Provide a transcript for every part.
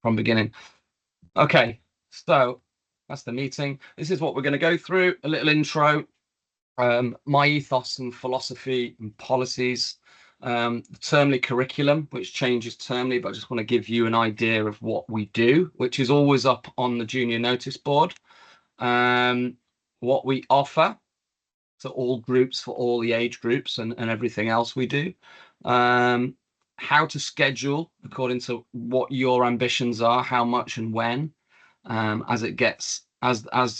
from beginning. Okay, so that's the meeting. This is what we're going to go through. A little intro, my ethos and philosophy and policies, the termly curriculum, which changes termly, but I just want to give you an idea of what we do, which is always up on the junior notice board. What we offer to all groups for all the age groups and everything else we do. How to schedule according to what your ambitions are, how much and when, as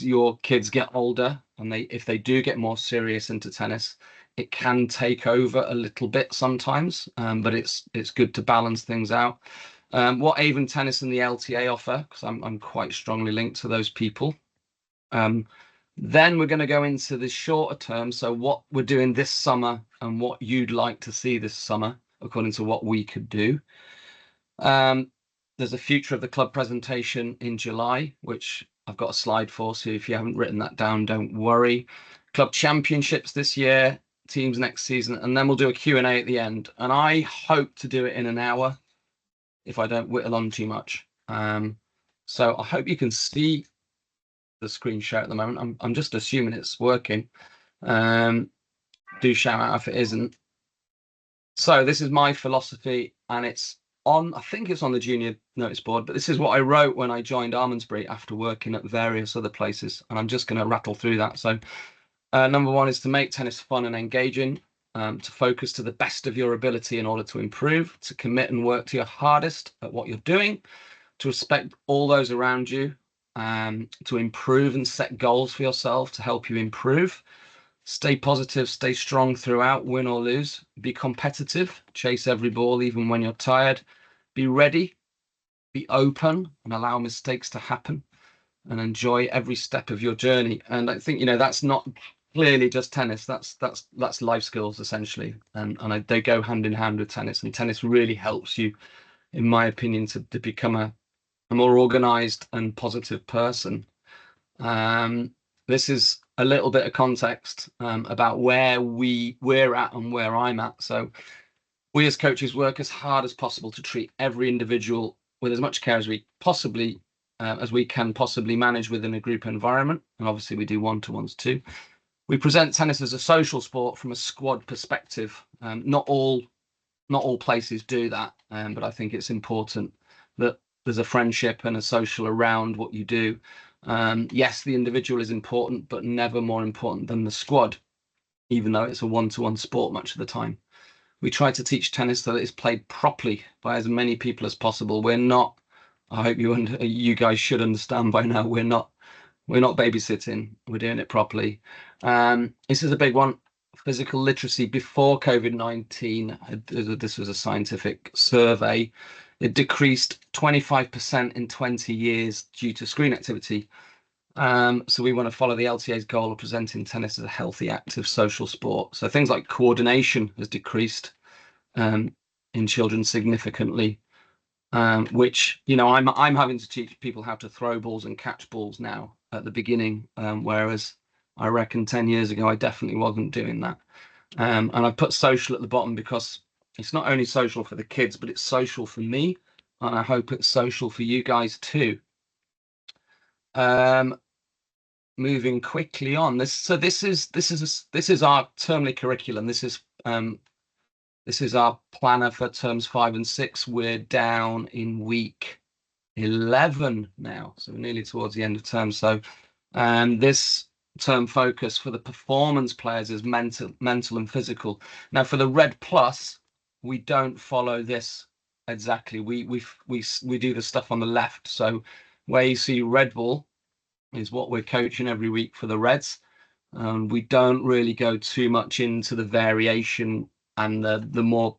your kids get older and if they do get more serious into tennis, it can take over a little bit sometimes, but it's good to balance things out. What Avon Tennis and the LTA offer, because I'm quite strongly linked to those people. Then we're going to go into the shorter term, so what we're doing this summer and what you'd like to see this summer according to what we could do. There's a future of the club presentation in July, which I've got a slide for, so if you haven't written that down, don't worry. Club championships this year, teams next season, and then we'll do a Q&A at the end. And I hope to do it in an hour if I don't whittle on too much. So I hope you can see the screen share at the moment. I'm just assuming it's working. Do shout out if it isn't. So this is my philosophy, and it's on, I think it's on the junior notice board, but this is what I wrote when I joined Almondsbury after working at various other places, and I'm just going to rattle through that. So number one is to make tennis fun and engaging, to focus to the best of your ability in order to improve, to commit and work to your hardest at what you're doing, to respect all those around you, to improve and set goals for yourself to help you improve. Stay positive, stay strong throughout, win or lose. Be competitive, chase every ball even when you're tired. Be ready, be open and allow mistakes to happen, and enjoy every step of your journey. And I think, that's not clearly just tennis. That's life skills essentially, and they go hand in hand with tennis. And tennis really helps you, in my opinion, to become a more organized and positive person. This is a little bit of context about where we're at and where I'm at. So we as coaches work as hard as possible to treat every individual with as much care as we can possibly manage within a group environment. And obviously we do one-to-ones too. We present tennis as a social sport from a squad perspective. Not all places do that, but I think it's important that there's a friendship and a social around what you do. Yes, the individual is important, but never more important than the squad, even though it's a one-to-one sport much of the time. We try to teach tennis so that it's played properly by as many people as possible. We're not, I hope you guys should understand by now, we're not babysitting, we're doing it properly. This is a big one. Physical literacy before COVID-19, this was a scientific survey. It decreased 25% in 20 years due to screen activity. So we want to follow the LTA's goal of presenting tennis as a healthy, active social sport. So things like coordination has decreased in children significantly, which, I'm having to teach people how to throw balls and catch balls now at the beginning, whereas I reckon 10 years ago, I definitely wasn't doing that. And I put social at the bottom because it's not only social for the kids, but it's social for me. And I hope it's social for you guys too. Moving quickly on, this is our termly curriculum. This is our planner for terms 5 and 6. We're down in week 11 now, so we're nearly towards the end of term. So this term focus for the performance players is mental and physical. Now for the Red Plus, we don't follow this exactly. We do the stuff on the left. So where you see Red Bull is what we're coaching every week for the Reds. We don't really go too much into the variation and the more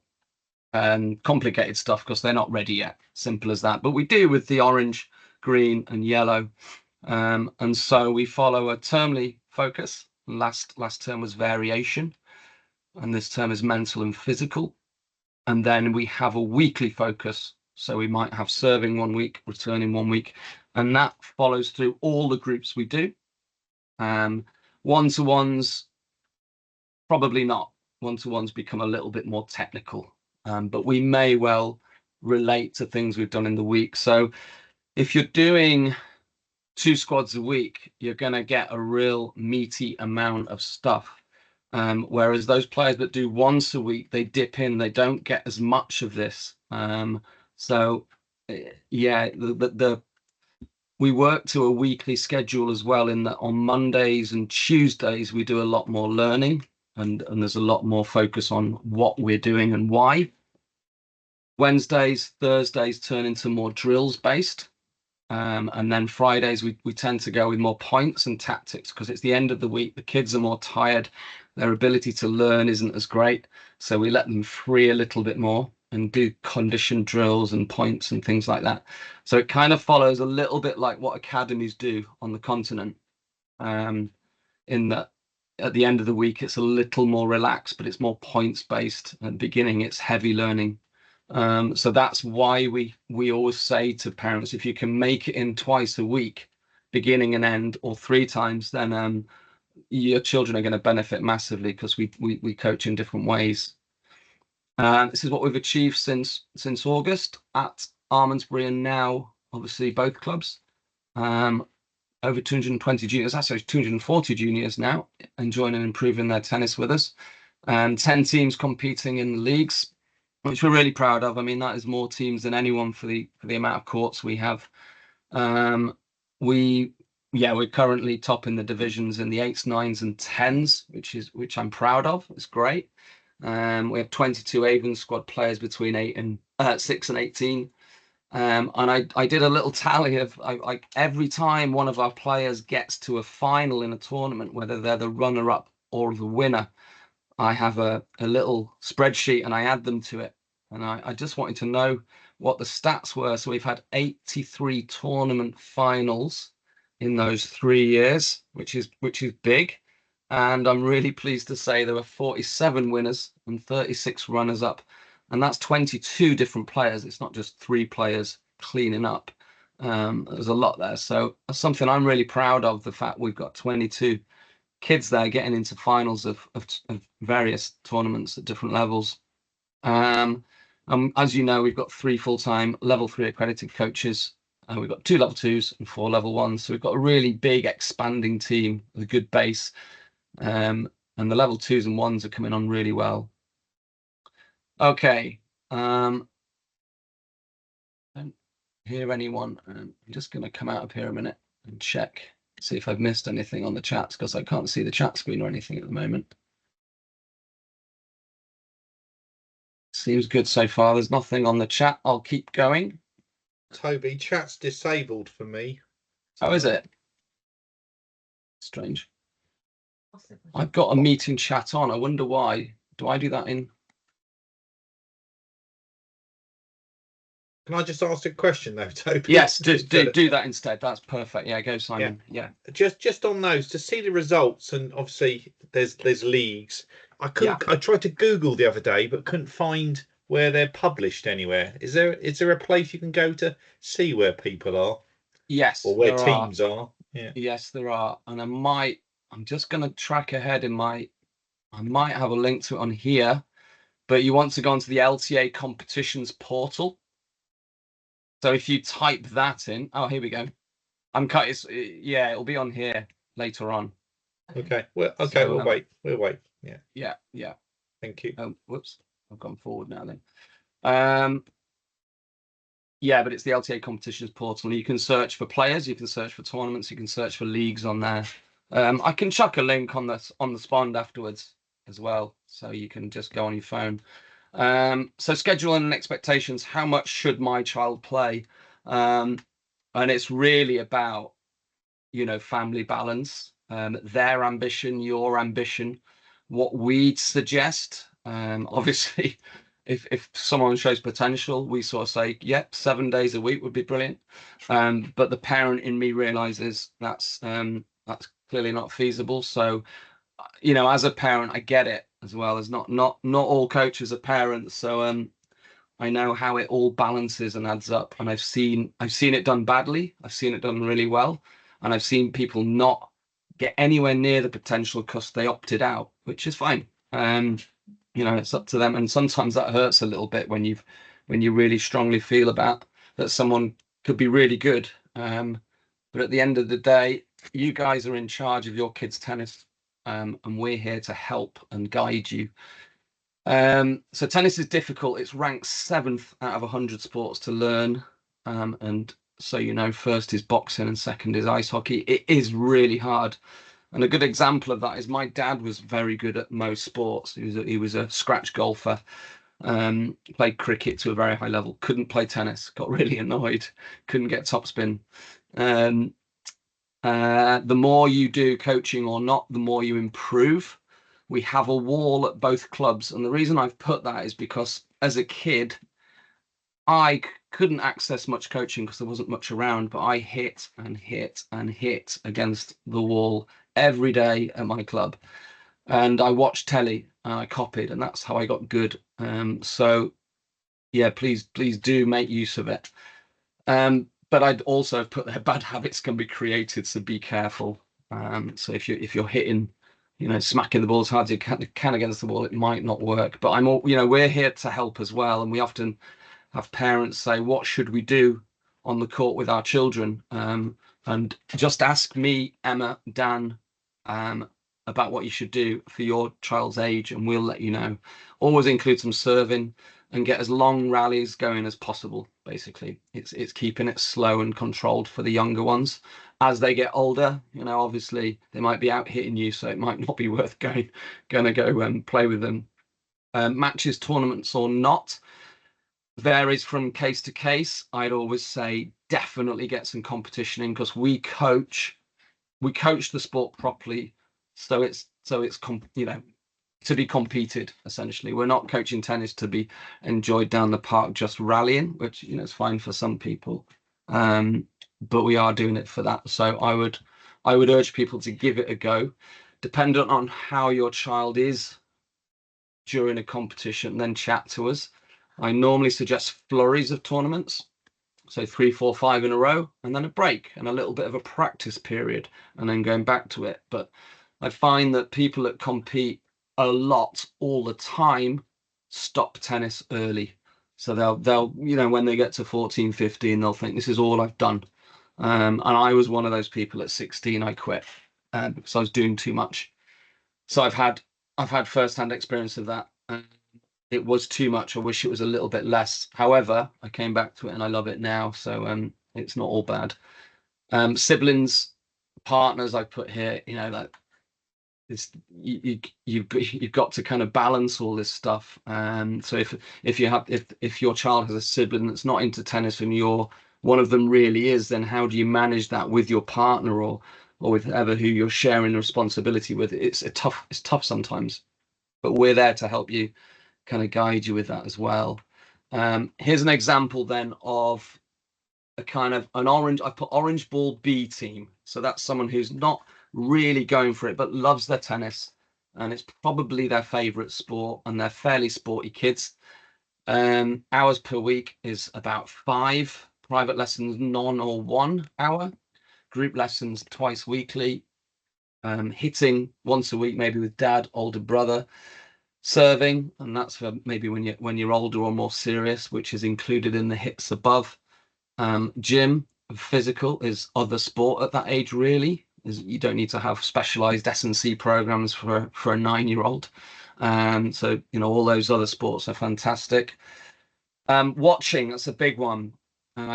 complicated stuff because they're not ready yet. Simple as that. But we do with the orange, green and yellow. And so we follow a termly focus. Last term was variation, and this term is mental and physical. And then we have a weekly focus. So we might have serving 1 week, returning 1 week, and that follows through all the groups we do. One-to-ones, probably not. One-to-ones become a little bit more technical, but we may well relate to things we've done in the week. So if you're doing 2 squads a week, you're going to get a real meaty amount of stuff. Whereas those players that do once a week, they dip in, they don't get as much of this. So yeah, we work to a weekly schedule as well, in that on Mondays and Tuesdays we do a lot more learning, and there's a lot more focus on what we're doing and why. Wednesdays, Thursdays turn into more drills based. And then Fridays we tend to go with more points and tactics, because it's the end of the week. The kids are more tired. Their ability to learn isn't as great. So we let them free a little bit more and do condition drills and points and things like that. So it kind of follows a little bit like what academies do on the continent, in that at the end of the week it's a little more relaxed, but it's more points based. At the beginning it's heavy learning. So that's why we always say to parents, if you can make it in twice a week, beginning and end, or 3 times, then your children are going to benefit massively, because we coach in different ways. This is what we've achieved since August at Almondsbury, and now obviously both clubs. Over 220 juniors, actually 240 juniors now, enjoying and improving their tennis with us. 10 teams competing in the leagues, which we're really proud of. I mean, that is more teams than anyone for the amount of courts we have. We're currently top in the divisions in the 8s, 9s, and 10s, which I'm proud of. It's great. We have 22 Avon squad players between 6 and 18. And I did a little tally of every time one of our players gets to a final in a tournament, whether they're the runner-up or the winner, I have a little spreadsheet and I add them to it. And I just wanted to know what the stats were. So we've had 83 tournament finals in those 3 years, which is big. And I'm really pleased to say there were 47 winners and 36 runners up. And that's 22 different players. It's not just 3 players cleaning up. There's a lot there. So that's something I'm really proud of, the fact we've got 22 kids there getting into finals of various tournaments at different levels. As you know, we've got 3 full-time level 3 accredited coaches. We've got 2 level 2s and 4 level 1s. So we've got a really big expanding team with a good base. And the level 2s and 1s are coming on really well. Okay. I don't hear anyone. I'm just going to come out of here a minute and check, see if I've missed anything on the chats, because I can't see the chat screen or anything at the moment. Seems good so far. There's nothing on the chat. I'll keep going. Toby, chat's disabled for me. Oh, is it? Strange. I've got a meeting chat on. I wonder why. Do I do that in? Can I just ask a question though, Toby? Yes, do that instead. That's perfect. Yeah, go, Simon. Yeah. Just on those, to see the results, and obviously there's leagues. I tried to Google the other day, but couldn't find where they're published anywhere. Is there a place you can go to see where people are? Yes. Or where teams are? Yeah. Yes, there are. And I'm just going to track ahead I might have a link to it on here, but you want to go onto the LTA competitions portal. So if you type that in, oh, here we go. Yeah, it'll be on here later on. Okay. Well, okay, so, we'll wait. We'll wait. Yeah. Yeah. Thank you. Oh, whoops. I've gone forward now then. Yeah, but it's the LTA competitions portal. You can search for players, you can search for tournaments, you can search for leagues on there. I can chuck a link on the Spond afterwards as well, so you can just go on your phone. So scheduling and expectations, how much should my child play? And it's really about, family balance, their ambition, your ambition, what we'd suggest. Obviously, if someone shows potential, we sort of say, yep, 7 days a week would be brilliant. But the parent in me realizes that's clearly not feasible. So, as a parent, I get it as well. As not all coaches are parents, so I know how it all balances and adds up. And I've seen it done badly. I've seen it done really well, and I've seen people not get anywhere near the potential because they opted out, which is fine. It's up to them, and sometimes that hurts a little bit when you've when you really strongly feel about that someone could be really good. But at the end of the day, you guys are in charge of your kids' tennis, and we're here to help and guide you. So tennis is difficult. It's ranked 7th out of 100 sports to learn. And so, first is boxing and second is ice hockey. It is really hard. And a good example of that is my dad was very good at most sports. He was a scratch golfer, played cricket to a very high level, couldn't play tennis, got really annoyed, couldn't get topspin. The more you do coaching or not, the more you improve. We have a wall at both clubs. And the reason I've put that is because as a kid, I couldn't access much coaching because there wasn't much around, but I hit and hit and hit against the wall every day at my club. And I watched telly and I copied, and that's how I got good. So yeah, please do make use of it. But I'd also put there bad habits can be created, so be careful. So if you're hitting, smacking the ball as hard as you can against the wall, it might not work. But we're here to help as well, and we often have parents say, "What should we do on the court with our children?" And just ask me, Emma, Dan, about what you should do for your child's age, and we'll let you know. Always include some serving and get as long rallies going as possible. Basically, it's keeping it slow and controlled for the younger ones. As they get older, obviously they might be out hitting you, so it might not be worth going to go play with them. Matches, tournaments or not, varies from case to case. I'd always say definitely get some competition in, because we coach the sport properly, so it's to be competed. Essentially, we're not coaching tennis to be enjoyed down the park just rallying, which is fine for some people, but we are doing it for that. So I would urge people to give it a go, dependent on how your child is during a competition. Then chat to us. I normally suggest flurries of tournaments, so 3, 4, 5 in a row, and then a break and a little bit of a practice period, and then going back to it. But I find that people that compete a lot all the time stop tennis early. So they'll when they get to 14, 15, they'll think, this is all I've done. And I was one of those people. At 16, I quit because I was doing too much. So I've had first-hand experience of that. It was too much. I wish it was a little bit less. However, I came back to it and I love it now. So it's not all bad. Siblings, partners, I put here, like it's you've got to kind of balance all this stuff. So if your child has a sibling that's not into tennis and one of them really is, then how do you manage that with your partner or with whoever who you're sharing the responsibility with? It's tough sometimes, but we're there to help you, kind of guide you with that as well. Here's an example then of a kind of an orange. I put orange ball B team. So that's someone who's not really going for it, but loves their tennis, and it's probably their favorite sport, and they're fairly sporty kids. Hours per week is about 5. Private lessons, none or 1 hour. Group lessons twice weekly. Hitting once a week, maybe with dad, older brother. Serving, and that's for maybe when you're older or more serious, which is included in the hits above. Gym, physical, is other sport at that age. Really, you don't need to have specialized S&C programs for a 9-year-old. So all those other sports are fantastic. Watching, that's a big one, and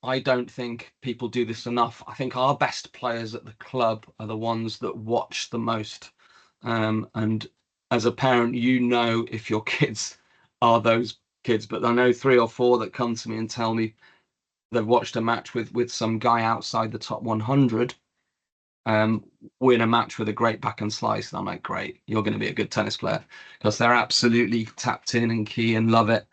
I don't think people do this enough. I think our best players at the club are the ones that watch the most, and as a parent, if your kids are those kids. But I know 3 or 4 that come to me and tell me they've watched a match with some guy outside the top 100 win a match with a great backhand slice. And I'm like, great, you're going to be a good tennis player, because they're absolutely tapped in and key and love it.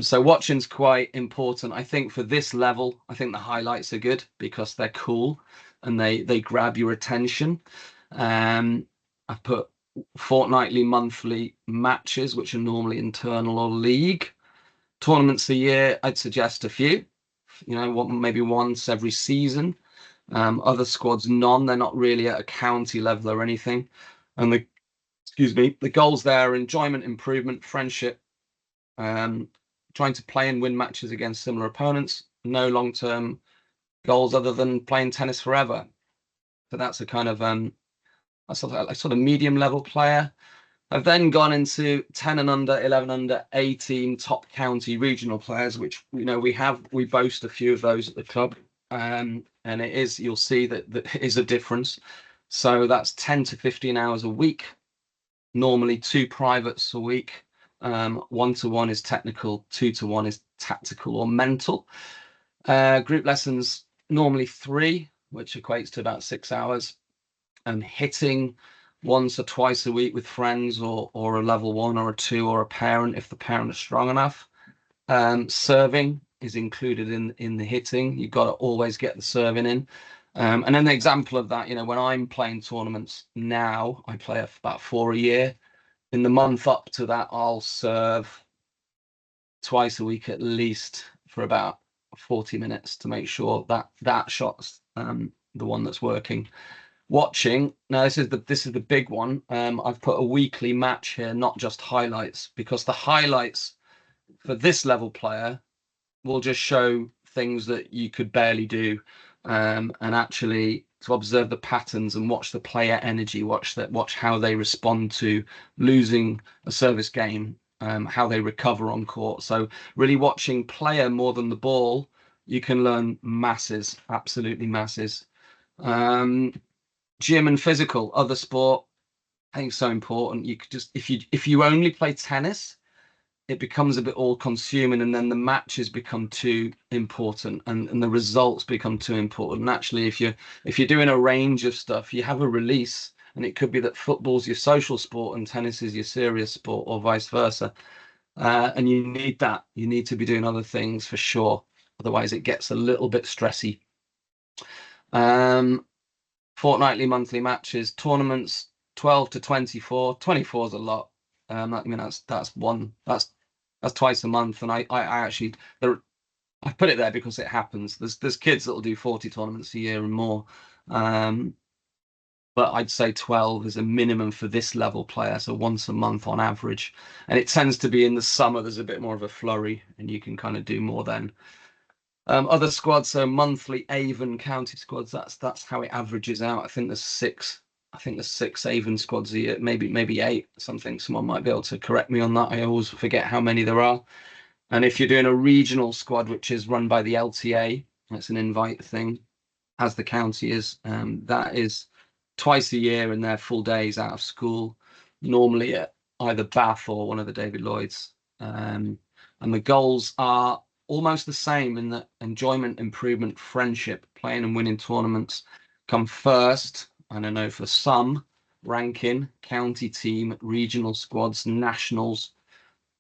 So watching's quite important. I think for this level, I think the highlights are good because they're cool and they grab your attention. I've put fortnightly, monthly matches, which are normally internal or league. Tournaments a year, I'd suggest a few, maybe once every season. Other squads, none. They're not really at a county level or anything. And the goals there are enjoyment, improvement, friendship, trying to play and win matches against similar opponents. No long-term goals other than playing tennis forever. So that's a kind of a sort of medium level player. I've then gone into 10 and under, 11 under, 18 top county regional players, which we boast a few of those at the club. And it is, you'll see that it is a difference. So that's 10 to 15 hours a week, normally 2 privates a week. 1-to-1 is technical, 2-to-1 is tactical or mental. Group lessons, normally 3, which equates to about 6 hours. Hitting once or twice a week with friends or a level 1 or a 2 or a parent if the parent is strong enough. Serving is included in the hitting. You've got to always get the serving in. And an example of that, when I'm playing tournaments now, I play about 4 a year. In the month up to that, I'll serve twice a week at least for about 40 minutes to make sure that shot's the one that's working. Watching, now this is the big one. I've put a weekly match here, not just highlights, because the highlights for this level player will just show things that you could barely do, and actually to observe the patterns and watch the player energy, watch how they respond to losing a service game, how they recover on court. So really watching player more than the ball, you can learn masses, absolutely masses. Gym and physical, other sport, I think so important. You could just, if you only play tennis, it becomes a bit all consuming, and then the matches become too important and the results become too important. And actually, if you're doing a range of stuff, you have a release, and it could be that football's your social sport and tennis is your serious sport, or vice versa. And you need that. You need to be doing other things for sure. Otherwise, it gets a little bit stressy. Fortnightly, monthly matches, tournaments, 12 to 24. 24 is a lot. I mean, that's twice a month, and I actually I put it there because it happens. There's kids that'll do 40 tournaments a year and more, but I'd say 12 is a minimum for this level player, so once a month on average. And it tends to be in the summer. There's a bit more of a flurry, and you can kind of do more then. Other squads, so monthly Avon county squads. That's how it averages out. I think there's 6 Avon squads a year, maybe 8 something. Someone might be able to correct me on that. I always forget how many there are. And if you're doing a regional squad, which is run by the LTA, that's an invite thing, as the county is. That is twice a year, and they're full days out of school, normally at either Bath or one of the David Lloyds. And the goals are almost the same in that enjoyment, improvement, friendship, playing and winning tournaments come first. And I know for some, ranking, county team, regional squads, nationals,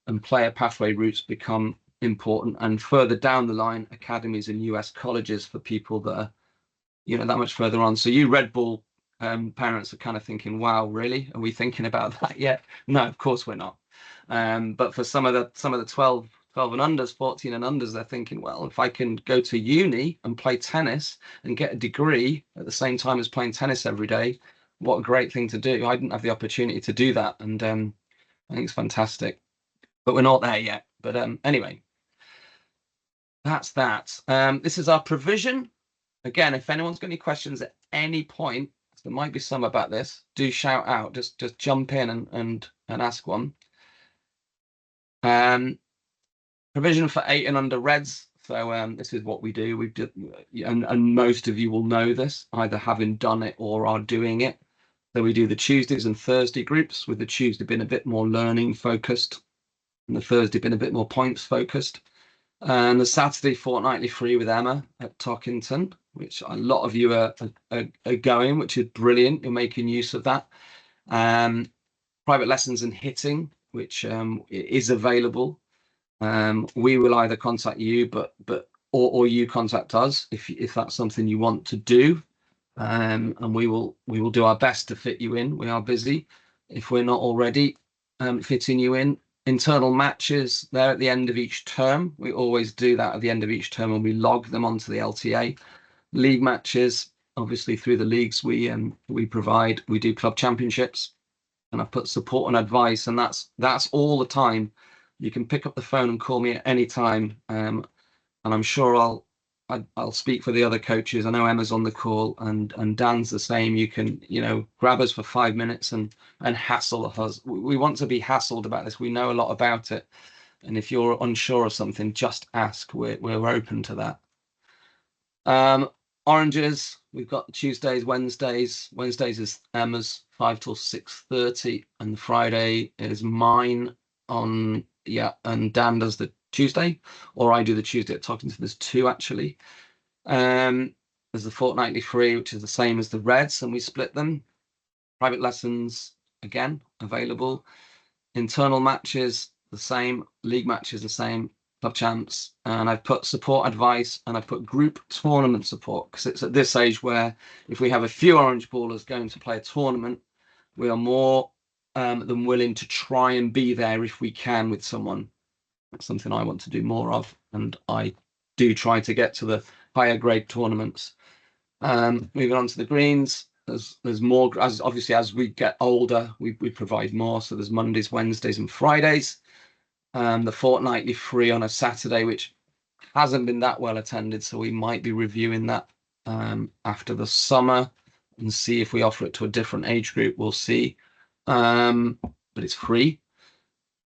and player pathway routes become important. And further down the line, academies and US colleges for people that are, that much further on. So you Red Bull parents are kind of thinking, wow, really? Are we thinking about that yet? No, of course we're not. But for some of the 12 and unders, 14 and unders, they're thinking, well, if I can go to uni and play tennis and get a degree at the same time as playing tennis every day, what a great thing to do. I didn't have the opportunity to do that, and I think it's fantastic. But we're not there yet. But anyway, that's that. This is our provision. Again, if anyone's got any questions at any point, there might be some about this, do shout out. Just jump in and ask one. Provision for 8 and under Reds. So this is what we do. We've done, and most of you will know this, either having done it or are doing it. So we do the Tuesdays and Thursday groups, with the Tuesday being a bit more learning focused, and the Thursday being a bit more points focused. And the Saturday fortnightly free with Emma at Tockington, which a lot of you are going, which is brilliant. You're making use of that. Private lessons and hitting, which is available. We will either contact you, or you contact us if that's something you want to do, and we will do our best to fit you in. We are busy. If we're not already fitting you in. Internal matches, they're at the end of each term. We always do that at the end of each term, and we log them onto the LTA. League matches, obviously through the leagues we provide. We do club championships, and I've put support and advice, and that's all the time You can pick up the phone and call me at any time, and I'm sure I'll speak for the other coaches. I know Emma's on the call, and Dan's the same. You can, grab us for 5 minutes and hassle us. We want to be hassled about this. We know a lot about it, and if you're unsure of something, just ask. We're open to that. Oranges, we've got Tuesdays, Wednesdays. Wednesdays is Emma's 5 till 6:30, and the Friday is mine and Dan does the Tuesday, or I do the Tuesday at Tockington. There's two actually. There's the fortnightly free, which is the same as the Reds, and we split them. Private lessons again available. Internal matches the same. League matches the same. Club champs, and I've put support advice, and I've put group tournament support, because it's at this age where if we have a few orange ballers going to play a tournament, we are more than willing to try and be there if we can with someone. That's something I want to do more of, and I do try to get to the higher grade tournaments. Moving on to the greens, there's more, as obviously as we get older, we provide more. So there's Mondays, Wednesdays, and Fridays. The fortnightly free on a Saturday, which hasn't been that well attended, so we might be reviewing that after the summer and see if we offer it to a different age group. We'll see, but it's free.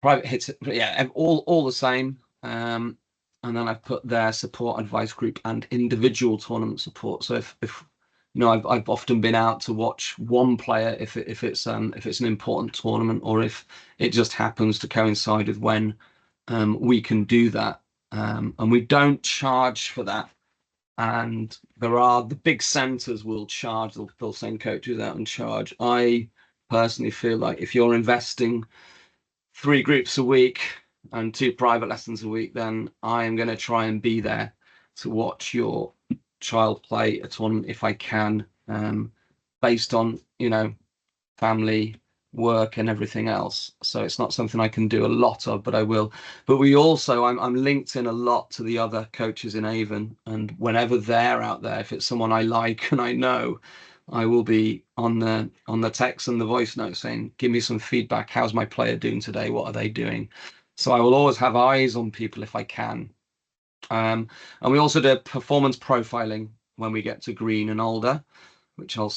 Private hits, yeah, all the same. And then I've put their support advice group and individual tournament support. So if I've often been out to watch one player if it's an important tournament, or if it just happens to coincide with when we can do that, and we don't charge for that. And the big centres will charge; they'll send coaches out and charge. I personally feel like if you're investing 3 groups a week and 2 private lessons a week, then I am going to try and be there to watch your child play a tournament if I can, based on family, work, and everything else. So it's not something I can do a lot of, but I will. But we also, I'm linked in a lot to the other coaches in Avon, and whenever they're out there, if it's someone I like and I know, I will be on the text and the voice note saying, give me some feedback. How's my player doing today? What are they doing? So I will always have eyes on people if I can. And we also do performance profiling when we get to green and older, which I'll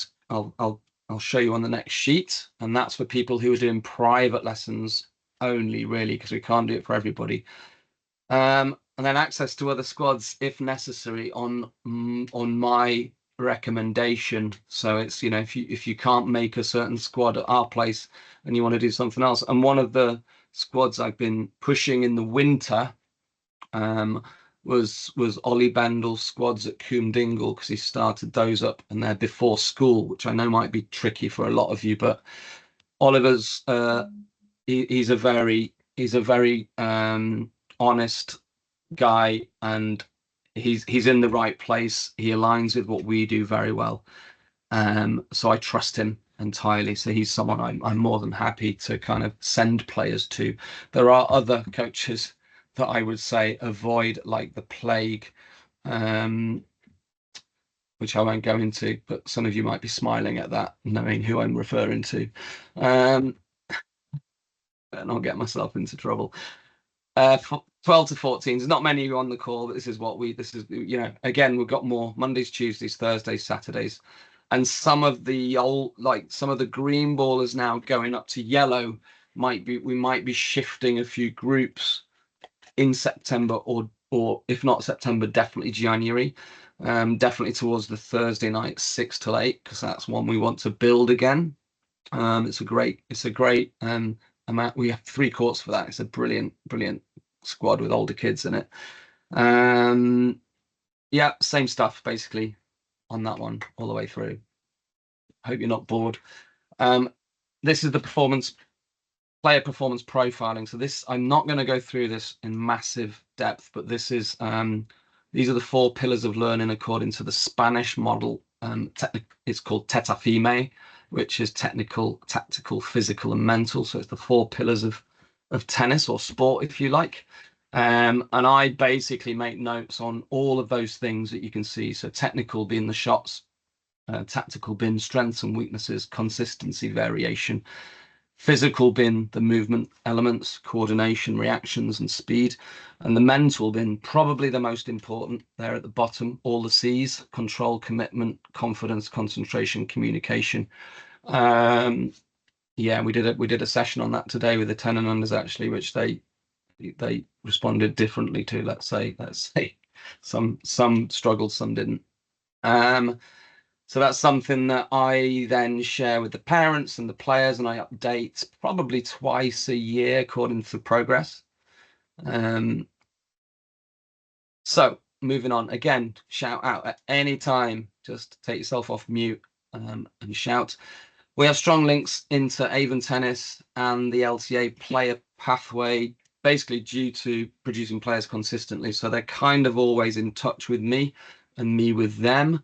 show you on the next sheet. And that's for people who are doing private lessons only, really, because we can't do it for everybody. And then access to other squads if necessary on my recommendation. So it's, if you can't make a certain squad at our place and you want to do something else. And one of the squads I've been pushing in the winter was Ollie Bendel's squads at Coombe Dingle, because he started those up and they're before school, which I know might be tricky for a lot of you, but Oliver's he's a very honest guy, and he's in the right place. He aligns with what we do very well, so I trust him entirely. So he's someone I'm more than happy to kind of send players to. There are other coaches that I would say avoid like the plague, which I won't go into, but some of you might be smiling at that, knowing who I'm referring to. And I'll get myself into trouble. 12 to 14, there's not many of you on the call, but this is again, we've got more Mondays, Tuesdays, Thursdays, Saturdays, and some of the green ballers now going up to yellow we might be shifting a few groups in September, or if not September, definitely January, definitely towards the Thursday night 6 till 8, because that's one we want to build again. It's a great amount. We have 3 courts for that. It's a brilliant squad with older kids in it. Yeah, same stuff basically on that one all the way through. Hope you're not bored. This is the player performance profiling. So this, I'm not going to go through this in massive depth, but this is these are the 4 pillars of learning according to the Spanish model. It's called Tetafime, which is technical, tactical, physical, and mental. So it's the 4 pillars of tennis, or sport, if you like. And I basically make notes on all of those things that you can see. So technical being the shots, tactical being strengths and weaknesses, consistency, variation, Physical bin, the movement elements, coordination, reactions, and speed. And the mental bin, probably the most important, there at the bottom, all the C's: control, commitment, confidence, concentration, communication. Yeah, we did a session on that today with the 10 and unders, actually, which they responded differently to. Let's say some struggled, some didn't. So that's something that I then share with the parents and the players, and I update probably twice a year according to progress. So moving on, again, shout out at any time. Just take yourself off mute and shout. We have strong links into Avon Tennis and the LTA player pathway, basically due to producing players consistently. So they're kind of always in touch with me and me with them.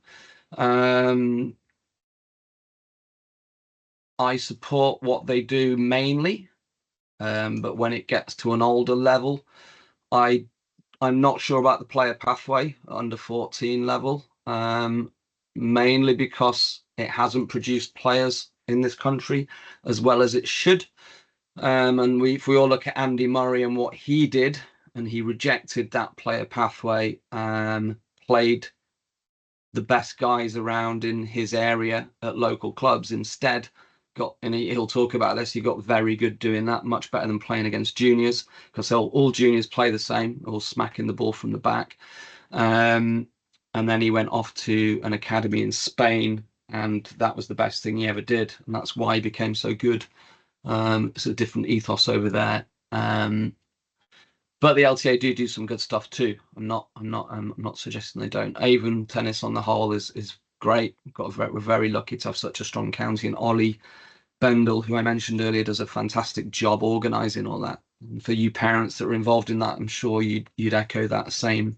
I support what they do mainly, but when it gets to an older level, I'm not sure about the player pathway under 14 level, mainly because it hasn't produced players in this country as well as it should. And if we all look at Andy Murray and what he did, and he rejected that player pathway, played the best guys around in his area at local clubs instead. And he'll talk about this, he got very good doing that, much better than playing against juniors, because all juniors play the same, all smacking the ball from the back. And then he went off to an academy in Spain, and that was the best thing he ever did, and that's why he became so good. It's a different ethos over there. But the LTA do some good stuff too. I'm not suggesting they don't. Avon Tennis on the whole is great. We're very lucky to have such a strong county, and Ollie Bendel, who I mentioned earlier, does a fantastic job organising all that. And for you parents that are involved in that, I'm sure you'd echo that same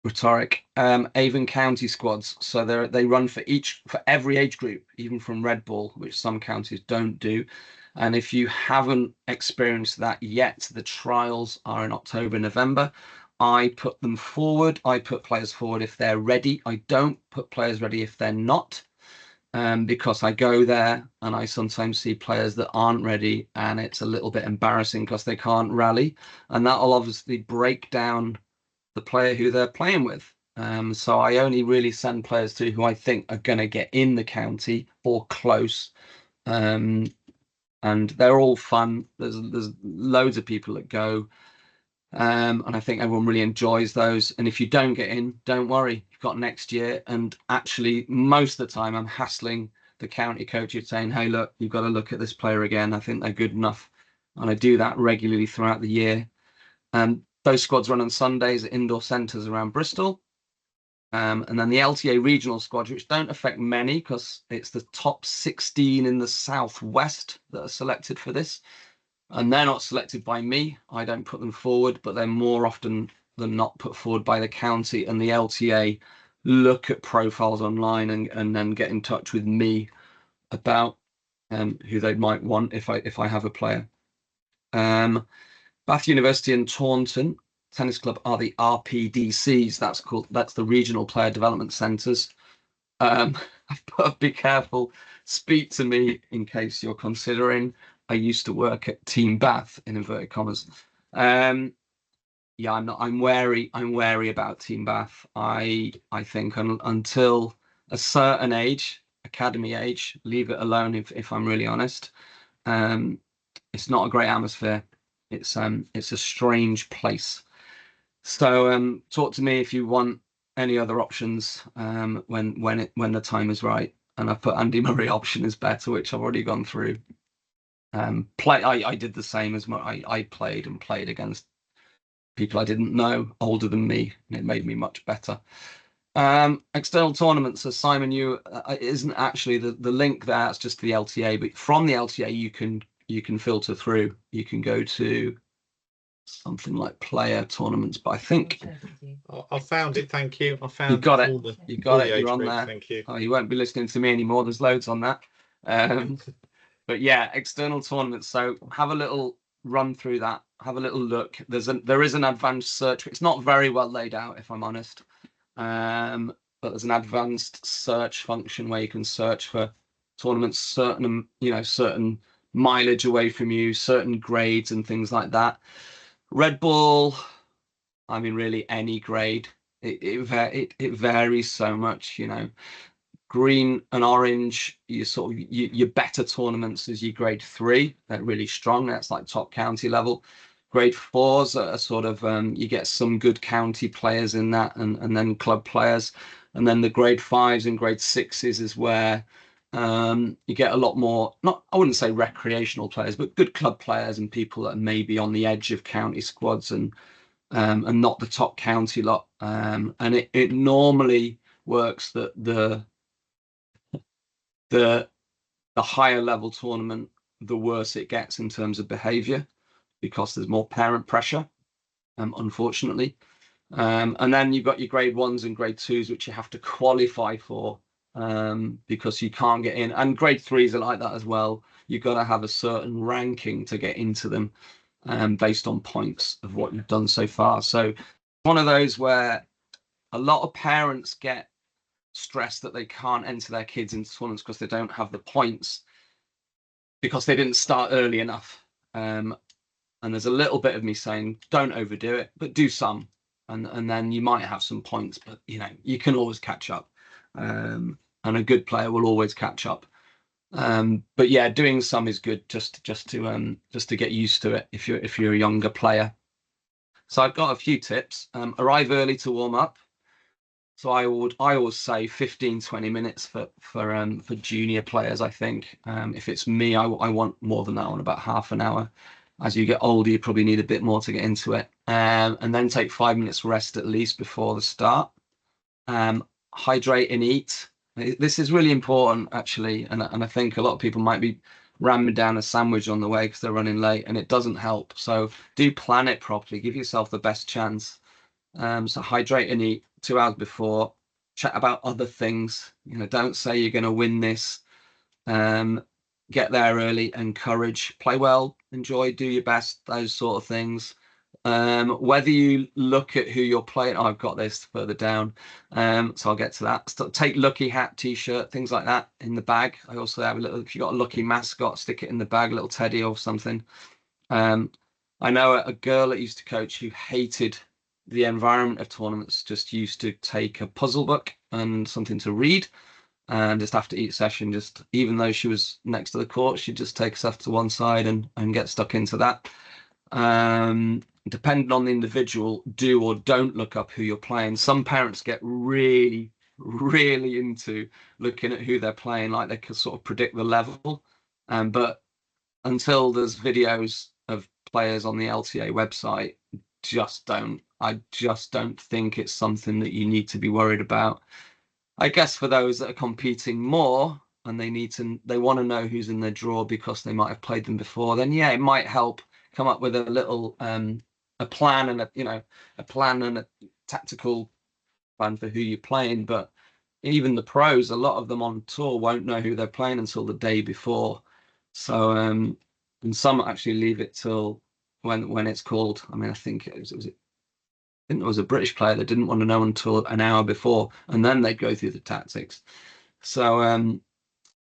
rhetoric. Avon County squads, so they run for every age group, even from red ball, which some counties don't do. And if you haven't experienced that yet, the trials are in October, November. I put them forward. I put players forward if they're ready. I don't put players ready if they're not, because I go there and I sometimes see players that aren't ready, and it's a little bit embarrassing because they can't rally, and that will obviously break down the player who they're playing with. So I only really send players to who I think are going to get in the county or close. And they're all fun. There's loads of people that go, and I think everyone really enjoys those. And if you don't get in, don't worry, you've got next year. And actually, most of the time, I'm hassling the county coach, saying, "Hey, look, you've got to look at this player again. I think they're good enough," and I do that regularly throughout the year. And those squads run on Sundays at indoor centres around Bristol. And then the LTA regional squads, which don't affect many because it's the top 16 in the southwest that are selected for this. And they're not selected by me. I don't put them forward, but they're more often than not put forward by the county, and the LTA look at profiles online and then get in touch with me about who they might want if I have a player. Bath University and Taunton Tennis Club are the RPDCs. That's the Regional Player Development Centres. But be careful. Speak to me in case you're considering. I used to work at Team Bath in inverted commas. Yeah, I'm wary about Team Bath. I think until a certain age, academy age, leave it alone. If I'm really honest, it's not a great atmosphere. It's a strange place. So talk to me if you want any other options when the time is right. And I've put Andy Murray option is better, which I've already gone through. I did the same as I played against people I didn't know, older than me, and it made me much better. External tournaments, as Simon, isn't actually the link there. It's just the LTA, but from the LTA you can filter through. You can go to something like player tournaments, but I think I found it. Thank you. I found you got it. You got it. You're on there. Thank you. Oh, you won't be listening to me anymore. There's loads on that. But yeah, external tournaments. So have a little run through that. Have a little look. There is an advanced search. It's not very well laid out, if I'm honest. But there's an advanced search function where you can search for tournaments, certain, certain mileage away from you, certain grades and things like that. Red Bull, I mean, really any grade. It varies so much, Green and orange, your better tournaments is your grade 3. They're really strong. That's like top county level. Grade 4s are sort of you get some good county players in that, and then club players, and then the grade 5s and grade 6s is where you get a lot more, not, I wouldn't say recreational players, but good club players and people that are maybe on the edge of county squads and not the top county lot. And it normally works that the higher level tournament, the worse it gets in terms of behavior, because there's more parent pressure, unfortunately. And then you've got your grade 1s and grade 2s, which you have to qualify for, because you can't get in. And grade 3s are like that as well. You've got to have a certain ranking to get into them, based on points of what you've done so far. So one of those where a lot of parents get stressed that they can't enter their kids into tournaments because they don't have the points, because they didn't start early enough. And there's a little bit of me saying, don't overdo it, but do some, and then you might have some points, but you can always catch up. And a good player will always catch up. But yeah, doing some is good, just to get used to it if you're a younger player. So I've got a few tips. Arrive early to warm up. So I always say 15-20 minutes for junior players. I think if it's me, I want more than that. I want about half an hour. As you get older, you probably need a bit more to get into it. And then take 5 minutes rest at least before the start. Hydrate and eat. This is really important, actually, and I think a lot of people might be ramming down a sandwich on the way because they're running late, and it doesn't help. So do plan it properly. Give yourself the best chance. So hydrate and eat 2 hours before. Chat about other things. Don't say you're going to win this. Get there early. Encourage. Play well. Enjoy. Do your best. Those sort of things. Whether you look at who you're playing, I've got this further down, so I'll get to that. Take lucky hat, t-shirt, things like that in the bag. I also have a little, if you've got a lucky mascot, stick it in the bag, a little teddy or something. I know a girl that used to coach who hated the environment of tournaments, just used to take a puzzle book and something to read, and just after each session, just even though she was next to the court, she'd just take herself to one side and get stuck into that. Depending on the individual, do or don't look up who you're playing. Some parents get really, really into looking at who they're playing, like they can sort of predict the level. But until there's videos of players on the LTA website, I just don't think it's something that you need to be worried about. I guess for those that are competing more and they want to know who's in their draw because they might have played them before, then yeah, it might help come up with a little a plan and a tactical plan for who you're playing. But even the pros, a lot of them on tour won't know who they're playing until the day before. So and some actually leave it till when it's called. I mean, I think it was a British player that didn't want to know until an hour before, and then they'd go through the tactics. So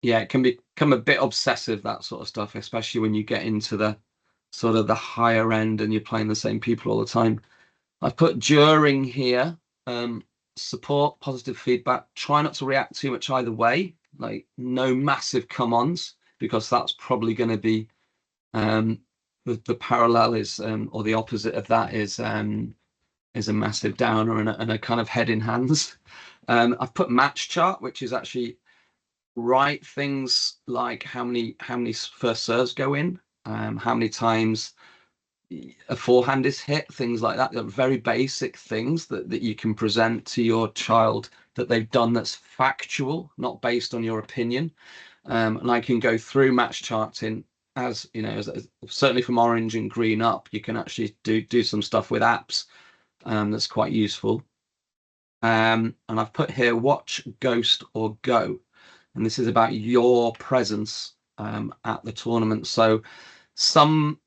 yeah, it can become a bit obsessive, that sort of stuff, especially when you get into the sort of the higher end and you're playing the same people all the time. I've put during here, support, positive feedback. Try not to react too much either way, like no massive come-ons, because that's probably going to be the parallel is or the opposite of that is a massive downer and a kind of head in hands. I've put match chart, which is actually write things like how many first serves go in, how many times a forehand is hit, things like that. They're very basic things that you can present to your child that they've done that's factual, not based on your opinion. And I can go through match charting as certainly from orange and green up, you can actually do some stuff with apps that's quite useful. And I've put here watch, ghost or go. And this is about your presence at the tournament. So some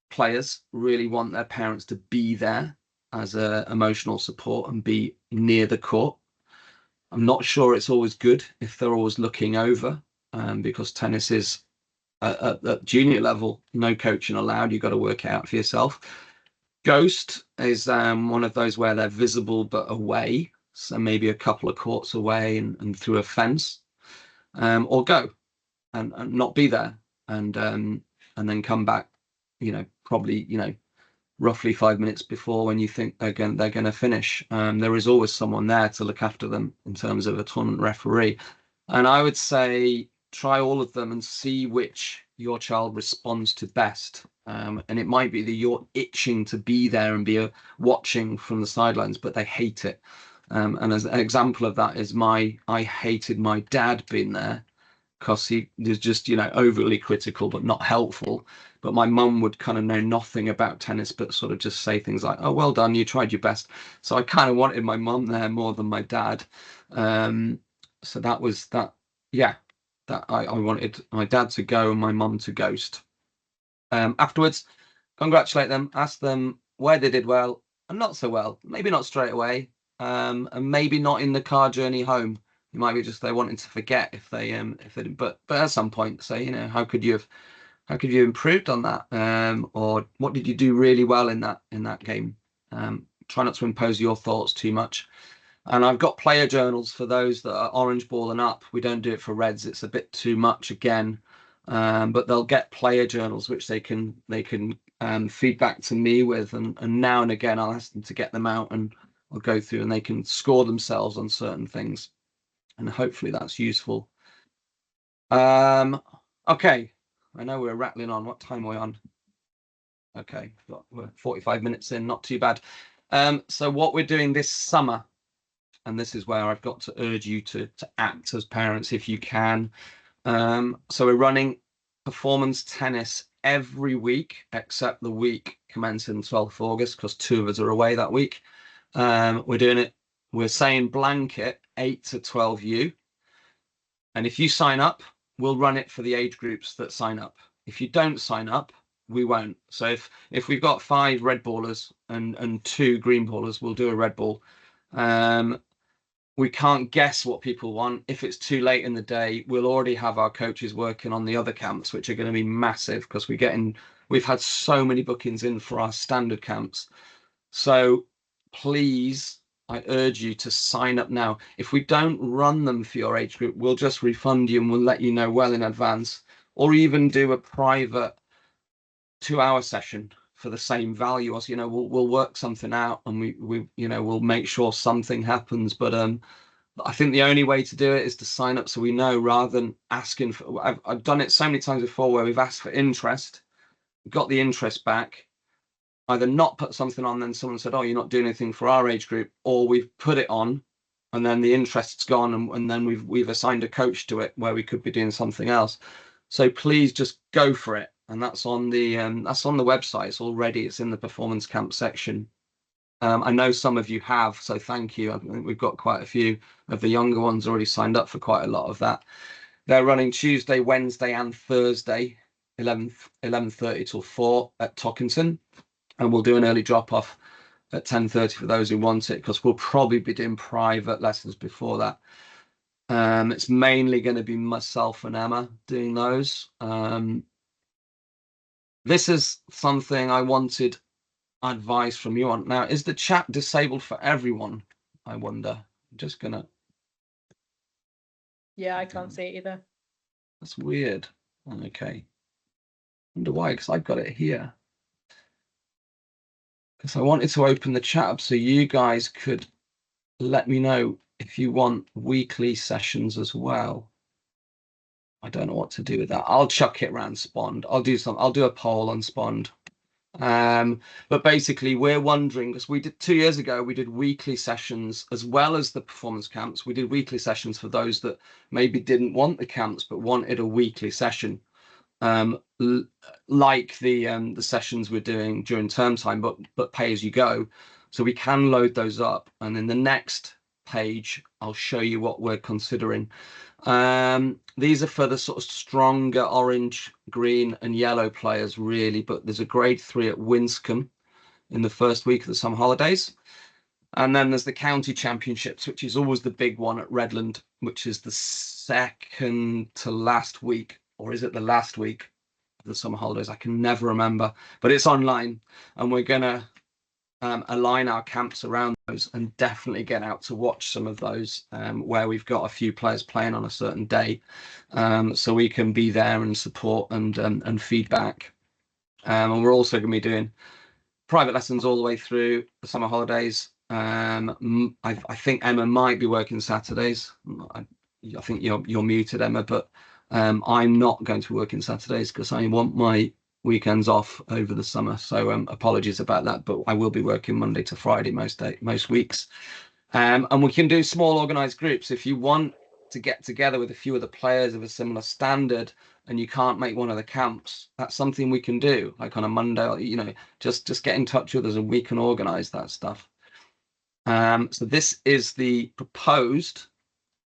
players really want their parents to be there as a emotional support and be near the court. I'm not sure it's always good if they're always looking over. because tennis is at junior level, no coaching allowed. You've got to work it out for yourself. Ghost is one of those where they're visible but away, so maybe a couple of courts away and through a fence, or go and not be there, and then come back, probably roughly 5 minutes before when you think they're going to finish. There is always someone there to look after them in terms of a tournament referee, and I would say try all of them and see which your child responds to best. And it might be that you're itching to be there and be watching from the sidelines, but they hate it. And as an example of that is I hated my dad being there because he was just, overly critical but not helpful. But my mum would kind of know nothing about tennis, but sort of just say things like, "Oh, well done, you tried your best." So I kind of wanted my mum there more than my dad. So that was that. Yeah, that I wanted my dad to go and my mum to ghost. Afterwards, congratulate them, ask them where they did well and not so well. Maybe not straight away, and maybe not in the car journey home. It might be just they wanted to forget if they didn't. But at some point, say, how could you have improved on that, or what did you do really well in that game? Try not to impose your thoughts too much. And I've got player journals for those that are orange ball and up. We don't do it for reds. It's a bit too much again. But they'll get player journals, which they can feed back to me with. And now and again, I'll ask them to get them out and I'll go through and they can score themselves on certain things. And hopefully that's useful. Okay. I know we're rattling on. What time are we on? Okay. We're 45 minutes in. Not too bad. So what we're doing this summer, and this is where I've got to urge you to act as parents if you can. So we're running performance tennis every week except the week commencing 12th August because 2 of us are away that week. We're doing it. We're saying blanket 8 to 12U. And if you sign up, we'll run it for the age groups that sign up. If you don't sign up, we won't. So if we've got 5 red ballers and 2 green ballers, we'll do a red ball. We can't guess what people want. If it's too late in the day, we'll already have our coaches working on the other camps, which are going to be massive because we've had so many bookings in for our standard camps. So please, I urge you to sign up now. If we don't run them for your age group, we'll just refund you and we'll let you know well in advance, or even do a private 2-hour session for the same value. As we'll work something out and we'll make sure something happens. But I think the only way to do it is to sign up so we know, rather than asking for. I've done it so many times before where we've asked for interest, got the interest back, either not put something on, then someone said, "Oh, you're not doing anything for our age group," or we've put it on and then the interest's gone and then we've assigned a coach to it where we could be doing something else. So please just go for it. And that's on the website. It's already. It's in the performance camp section. I know some of you have, so thank you. I think we've got quite a few of the younger ones already signed up for quite a lot of that. They're running Tuesday, Wednesday, and Thursday, 11:30 till 4 at Tockinson, and we'll do an early drop off at 10:30 for those who want it, because we'll probably be doing private lessons before that. It's mainly going to be myself and Emma doing those. This is something I wanted advice from you on. Now, is the chat disabled for everyone? I wonder. I'm just gonna. Yeah, I can't see it either. That's weird. Okay. Wonder why? Because I've got it here. Because I wanted to open the chat up so you guys could let me know if you want weekly sessions as well. I don't know what to do with that. I'll chuck it around Spond. I'll do a poll on Spond. But basically we're wondering, because we did 2 years ago, we did weekly sessions as well as the performance camps. We did weekly sessions for those that maybe didn't want the camps but wanted a weekly session, like the sessions we're doing during term time, but pay as you go. So we can load those up, and in the next page I'll show you what we're considering. These are for the sort of stronger orange, green and yellow players really, but there's a grade 3 at Winscombe in the first week of the summer holidays. And then there's the county championships, which is always the big one at Redland, which is the second to last week, or is it the last week of the summer holidays? I can never remember, but it's online, and we're gonna align our camps around those and definitely get out to watch some of those where we've got a few players playing on a certain day, so we can be there and support and feedback. And we're also going to be doing private lessons all the way through the summer holidays. I think Emma might be working Saturdays. I think you're muted, Emma, but I'm not going to work in Saturdays because I want my weekends off over the summer. So apologies about that, but I will be working Monday to Friday most weeks. And we can do small organized groups. If you want to get together with a few of the players of a similar standard and you can't make one of the camps, that's something we can do, like on a Monday, just get in touch with us and we can organize that stuff. So this is the proposed,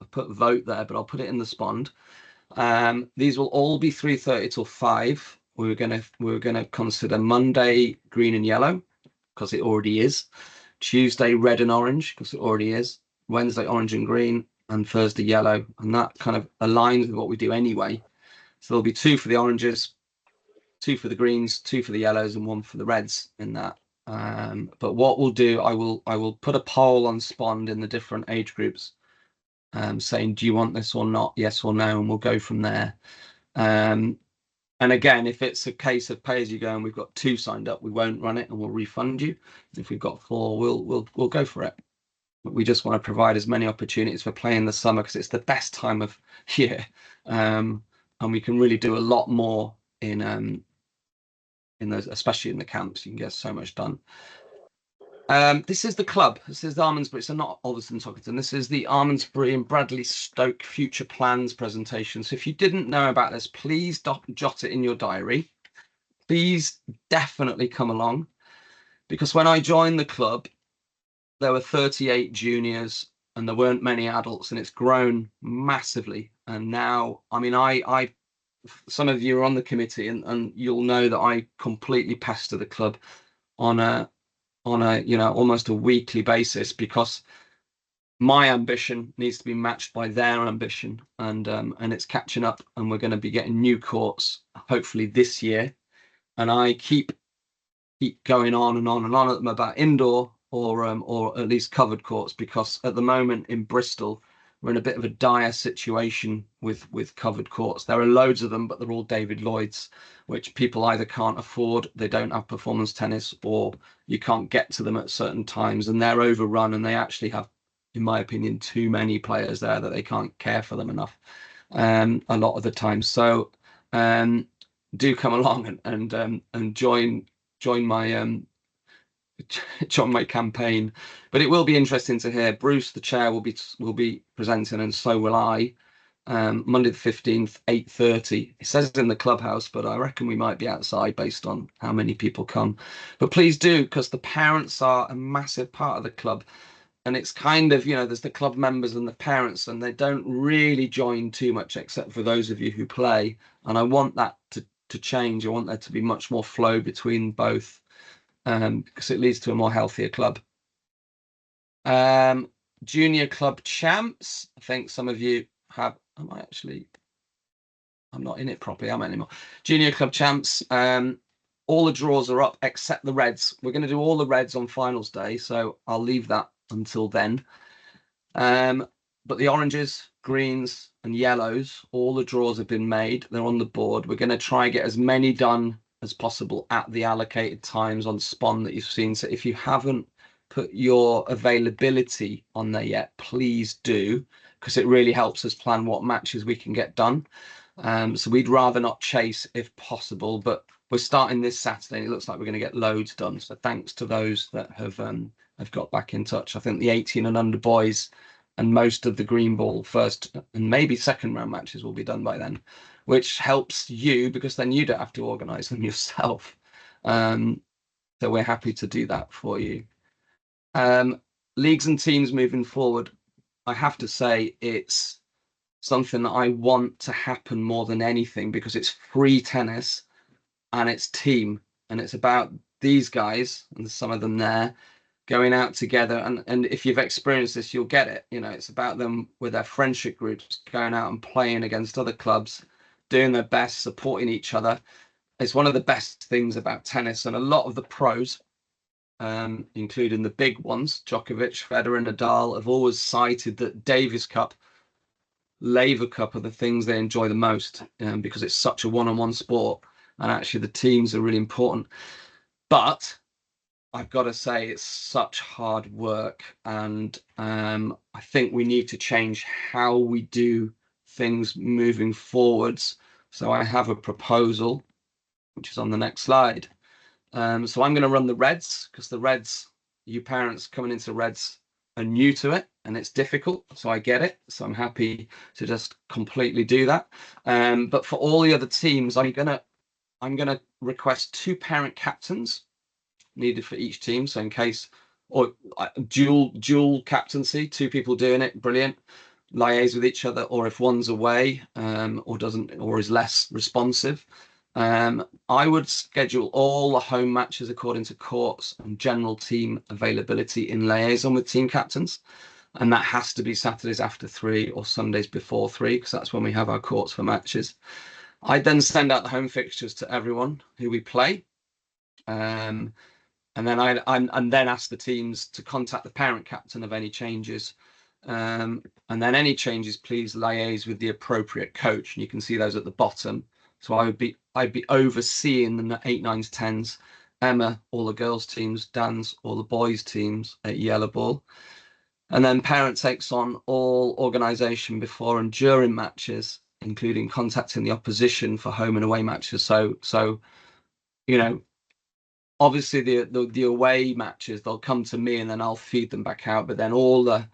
I've put vote there, but I'll put it in the spond. These will all be 3:30 till 5. We're gonna consider Monday green and yellow because it already is. Tuesday red and orange because it already is. Wednesday orange and green, and Thursday yellow, and that kind of aligns with what we do anyway. So there'll be 2 for the oranges, 2 for the greens, 2 for the yellows, and 1 for the reds in that. But what we'll do, I will put a poll on Spond in the different age groups, saying, do you want this or not, yes or no, and we'll go from there. And again, if it's a case of pay as you go and we've got 2 signed up, we won't run it and we'll refund you. If we've got 4, we'll go for it. But we just want to provide as many opportunities for playing the summer because it's the best time of year, and we can really do a lot more in those, especially in the camps. You can get so much done. This is the club. This is the Almondsbury. So not Alderson Tockington. This is the Almondsbury and Bradley Stoke future plans presentation. So if you didn't know about this, please jot it in your diary. Please definitely come along, because when I joined the club, there were 38 juniors and there weren't many adults, and it's grown massively. And now, I mean, I some of you are on the committee and you'll know that I completely pester the club on a almost a weekly basis, because my ambition needs to be matched by their ambition, and it's catching up, and we're going to be getting new courts hopefully this year. And I keep going on and on and on at them about indoor or at least covered courts, because at the moment in Bristol we're in a bit of a dire situation with covered courts. There are loads of them, but they're all David Lloyd's, which people either can't afford, they don't have performance tennis, or you can't get to them at certain times, and they're overrun, and they actually have, in my opinion, too many players there that they can't care for them enough a lot of the time. So do come along and join my join my campaign. But it will be interesting to hear. Bruce, the chair, will be presenting, and so will I. Monday the 15th, 8:30. It says it in the clubhouse, but I reckon we might be outside based on how many people come. But please do, because the parents are a massive part of the club. And it's kind of, there's the club members and the parents, and they don't really join too much except for those of you who play. And I want that to change. I want there to be much more flow between both, because it leads to a more healthier club. Junior club champs. I think some of you have. I'm not in it properly, am I anymore? Junior club champs. All the draws are up except the reds. We're going to do all the reds on finals day, so I'll leave that until then. But the oranges, greens, and yellows, all the draws have been made. They're on the board. We're going to try and get as many done as possible at the allocated times on Spond that you've seen. So if you haven't put your availability on there yet, please do, because it really helps us plan what matches we can get done. So we'd rather not chase if possible, but we're starting this Saturday and it looks like we're going to get loads done. So thanks to those that have got back in touch. I think the 18 and under boys and most of the green ball first and maybe second round matches will be done by then, which helps you because then you don't have to organise them yourself. So we're happy to do that for you. Leagues and teams moving forward, I have to say it's something that I want to happen more than anything, because it's free tennis and it's team, and it's about these guys, and there's some of them there, going out together. And if you've experienced this, you'll get it. You know, it's about them with their friendship groups going out and playing against other clubs, doing their best, supporting each other. It's one of the best things about tennis. And a lot of the pros, including the big ones, Djokovic, Federer, and Nadal, have always cited that Davis Cup, Laver Cup are the things they enjoy the most, because it's such a one-on-one sport, and actually the teams are really important. But I've got to say, it's such hard work, and I think we need to change how we do things moving forwards. So I have a proposal, which is on the next slide. So I'm going to run the Reds, because the Reds, you parents coming into Reds are new to it, and it's difficult. So I get it. So I'm happy to just completely do that. But for all the other teams, I'm gonna request 2 parent captains needed for each team. So in case, or dual captaincy, 2 people doing it, brilliant. Liaise with each other, or if one's away, or doesn't, or is less responsive. I would schedule all the home matches according to courts and general team availability in liaison with team captains. And that has to be Saturdays after 3 or Sundays before 3, because that's when we have our courts for matches. I then send out the home fixtures to everyone who we play. And then and then ask the teams to contact the parent captain of any changes. And then any changes, please liaise with the appropriate coach. And you can see those at the bottom. So I'd be overseeing the 8, 9s, 10s, Emma, all the girls teams, Dan's, all the boys teams at Yellow Ball. And then parent takes on all organisation before and during matches, including contacting the opposition for home and away matches. So you know, obviously the away matches, they'll come to me and then I'll feed them back out. But then all the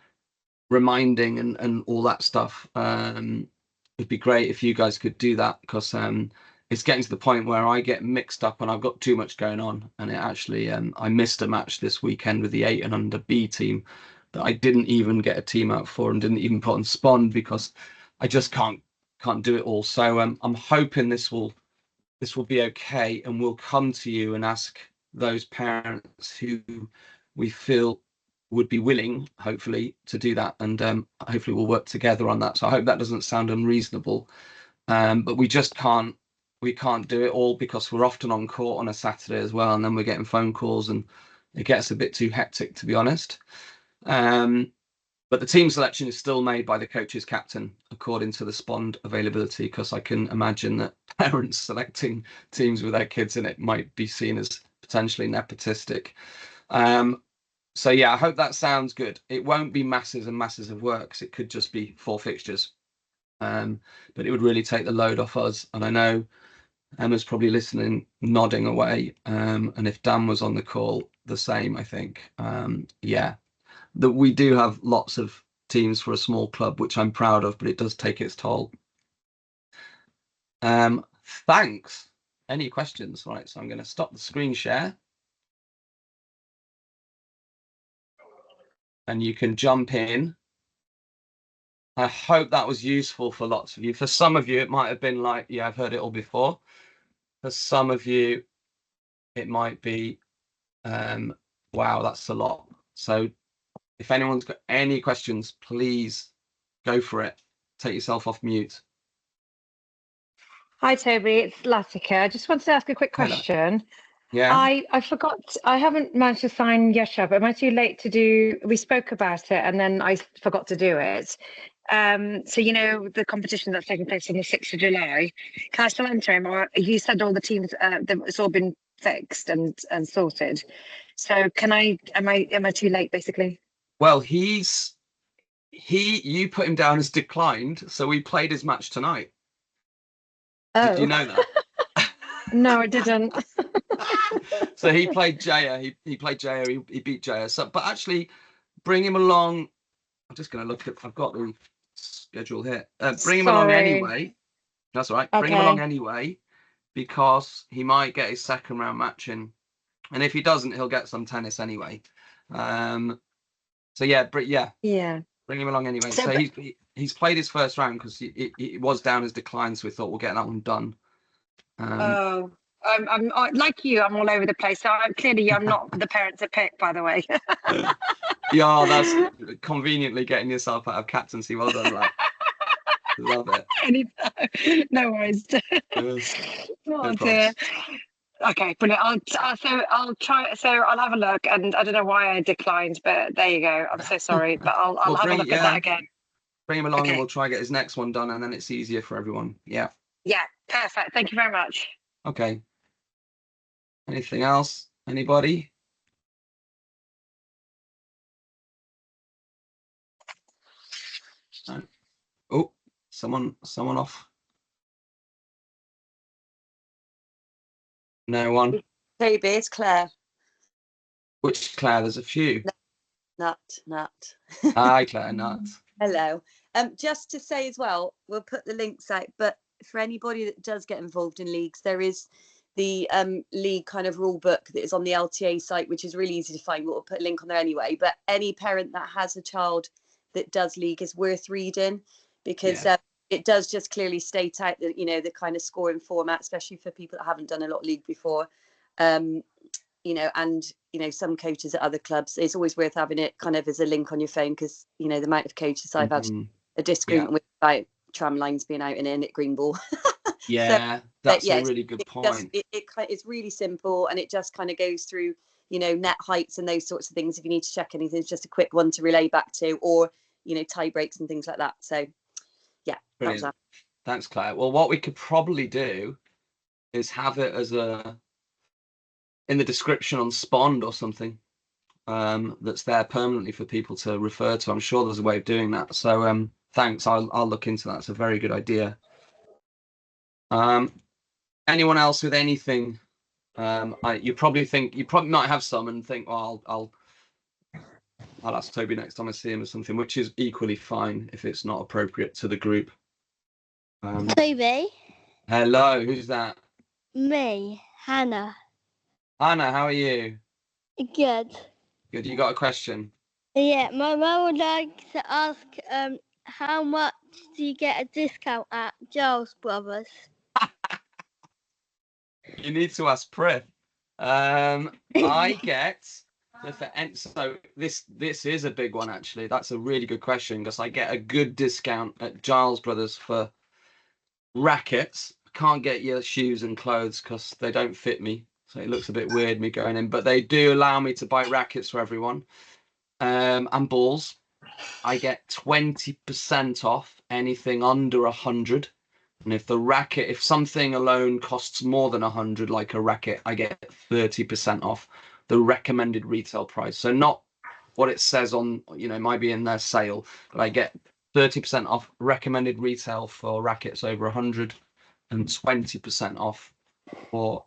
reminding and all that stuff, it'd be great if you guys could do that, because it's getting to the point where I get mixed up and I've got too much going on. And it actually, I missed a match this weekend with the 8 and under B team that I didn't even get a team out for and didn't even put on Spond, because I just can't do it all. So I'm hoping this will be okay, and we'll come to you and ask those parents who we feel would be willing, hopefully, to do that, and hopefully we'll work together on that. So I hope that doesn't sound unreasonable, but we can't do it all, because we're often on court on a Saturday as well, and then we're getting phone calls and it gets a bit too hectic, to be honest. But the team selection is still made by the coach's captain according to the Spond availability, because I can imagine that parents selecting teams with their kids in it might be seen as potentially nepotistic. So yeah, I hope that sounds good. It won't be masses and masses of work, because it could just be 4 fixtures. But it would really take the load off us. And I know Emma's probably listening, nodding away. And if Dan was on the call, the same, I think. Yeah, that we do have lots of teams for a small club, which I'm proud of, but it does take its toll. Thanks. Any questions? Right, so I'm going to stop the screen share. And you can jump in. I hope that was useful for lots of you. For some of you, it might have been like, yeah, I've heard it all before. For some of you, it might be, wow, that's a lot. So if anyone's got any questions, please go for it. Take yourself off mute. Hi, Toby. It's Latika. I just wanted to ask a quick question. Yeah. I forgot. I haven't managed to sign Yesha, but am I too late to do? We spoke about it, and then I forgot to do it. So you know the competition that's taking place on the 6th of July. Can I still enter him, or you said all the teams? It's all been fixed and sorted. So can I? Am I too late, basically? Well, you put him down as declined, so we played his match tonight. Oh. Did you know that? No, I didn't. So he played Jaya. He played Jaya. He beat Jaya. So, but actually, bring him along. I'm just going to look at. I've got the schedule here. Bring him along anyway. That's all right. Okay. Bring him along anyway, because he might get his second round match in, and if he doesn't, he'll get some tennis anyway. So yeah, yeah. Bring him along anyway. So he's played his first round because it was down as declined, so we thought we'll get that one done. I'm like you. I'm all over the place. So clearly, I'm not the parent to pick. By the way. Yeah, that's conveniently getting yourself out of captaincy. Well done, lad. Love it. No worries. No Oh dear. props. Okay, brilliant. I'll try. So I'll have a look, and I don't know why I declined, but there you go. I'm so sorry, but I'll Well, have a look at that again. Bring him along, and Okay. we'll try get his next one done, and then it's easier for everyone. Yeah. Yeah, perfect. Thank you very much. Okay. Anything else? Anybody? No? Oh, someone off. No one. Toby, it's Claire. Which Claire? There's a few. Nut. Hi, Claire. Nut. Hello. Just to say as well, we'll put the links out, but for anybody that does get involved in leagues, there is the league kind of rule book that is on the LTA site, which is really easy to find. We'll put a link on there anyway. But any parent that has a child that does league is worth reading, because it does just clearly state out that, you know, the kind of scoring format, especially for people that haven't done a lot of league before. You know, and, you know, some coaches at other clubs, it's always worth having it kind of as a link on your phone, because, you know, the amount of coaches I've had a disagreement with about tram lines being out and in at Greenball. Yeah, so, that's a really good point. It's really simple, and it just kind of goes through, you know, net heights and those sorts of things. If you need to check anything, it's just a quick one to relay back to, or, you know, tie breaks and things like that. So, yeah, that was that. Thanks, Claire. Well, what we could probably do is have it as in the description on Spond or something, that's there permanently for people to refer to. I'm sure there's a way of doing that. So thanks. I'll look into that. It's a very good idea. Anyone else with anything? You probably might have some and think, well, I'll ask Toby next time I see him or something, which is equally fine if it's not appropriate to the group. Toby. Hello, who's that? Me, Hannah. Hannah, how are you? Good. Good. You got a question? Yeah, my mum would like to ask, how much do you get a discount at Giles Brothers? You need to ask Prith. I get so this is a big one actually. That's a really good question, because I get a good discount at Giles Brothers for rackets. I can't get your shoes and clothes because they don't fit me, so it looks a bit weird me going in. But they do allow me to buy rackets for everyone, and balls. I get 20% off anything under 100. And if something alone costs more than 100, like a racket, I get 30% off the recommended retail price. So not what it says on, you know, it might be in their sale, but I get 30% off recommended retail for rackets over 100, and 20% off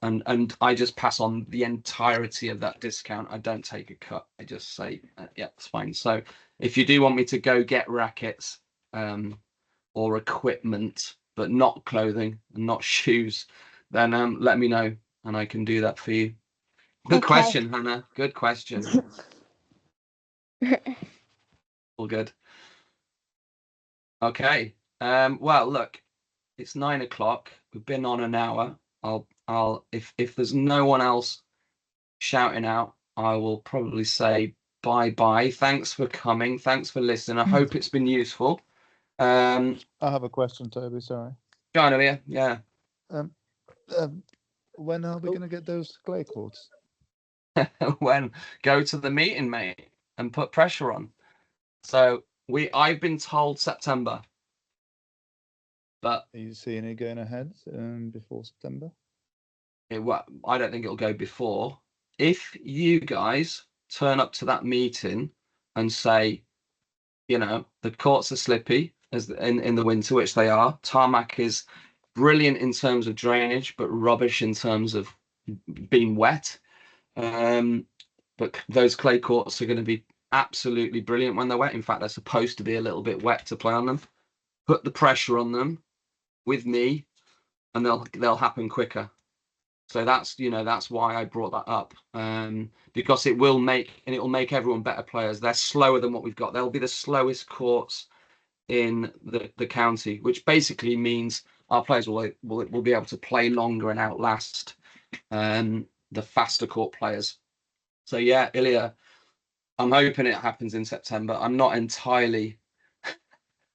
and I just pass on the entirety of that discount. I don't take a cut. I just say, yeah, it's fine. So if you do want me to go get rackets, or equipment, but not clothing and not shoes, then let me know and I can do that for you. Good question, Hannah. Good question. All good. Okay. Well, look, it's 9 o'clock. We've been on an hour. If there's no one else shouting out, I will probably say bye. Thanks for coming. Thanks for listening. I hope it's been useful. I have a question, Toby. Sorry. Go on, Olivia. Yeah. When are we going to get those clay courts? When go to the meeting, mate, and put pressure on. So I've been told September. But are you seeing it going ahead before September? I don't think it'll go before. If you guys turn up to that meeting and say, you know, the courts are slippy as in the winter, which they are. Tarmac is brilliant in terms of drainage, but rubbish in terms of being wet. But those clay courts are going to be absolutely brilliant when they're wet. In fact, they're supposed to be a little bit wet to play on them. Put the pressure on them with me, and they'll happen quicker. So that's why I brought that up, because it will make everyone better players. They're slower than what we've got. They'll be the slowest courts in the county, which basically means our players will be able to play longer and outlast the faster court players. So yeah, Ilya, I'm hoping it happens in September. I'm not entirely,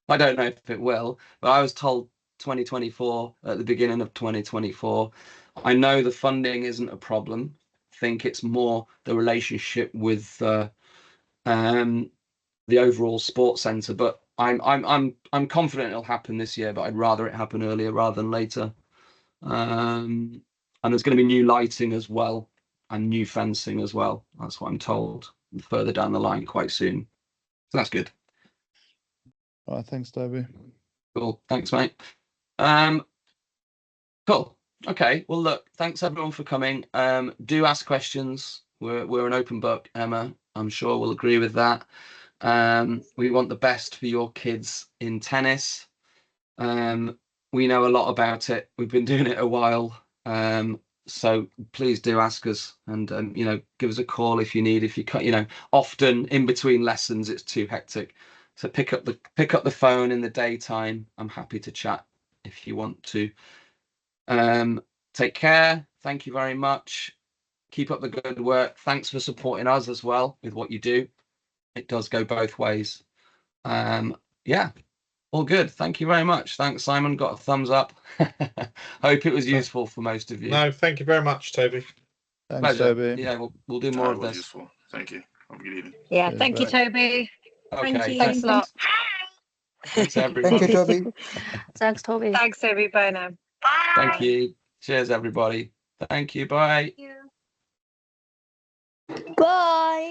I don't know if it will, but I was told 2024 at the beginning of 2024. I know the funding isn't a problem. I think it's more the relationship with the overall sports centre. But I'm confident it'll happen this year. But I'd rather it happen earlier rather than later. And there's going to be new lighting as well and new fencing as well. That's what I'm told. Further down the line, quite soon. So that's good. All right, thanks, Toby. Cool. Thanks, mate. Cool. Okay. Well, look, thanks everyone for coming. Do ask questions. We're an open book, Emma. I'm sure we'll agree with that. We want the best for your kids in tennis. We know a lot about it. We've been doing it a while. So please do ask us, and give us a call if you need. If you can't, often in between lessons it's too hectic. So pick up the phone in the daytime. I'm happy to chat if you want to. Take care. Thank you very much. Keep up the good work. Thanks for supporting us as well with what you do. It does go both ways. Yeah, all good. Thank you very much. Thanks, Simon. Got a thumbs up. Hope it was useful for most of you. No, thank you very much, Toby. Thanks, Pleasure. Toby. Yeah, we'll do more of was this. useful. Thank you. Have a good evening. Yeah, Cheers, thank you, bye. Toby. Okay. Thanks a lot. Thanks, everyone. Thank you, Toby. Thanks, Toby. Thanks, Toby. Bye now. Thank you. Cheers, everybody. Thank you. Bye. Bye.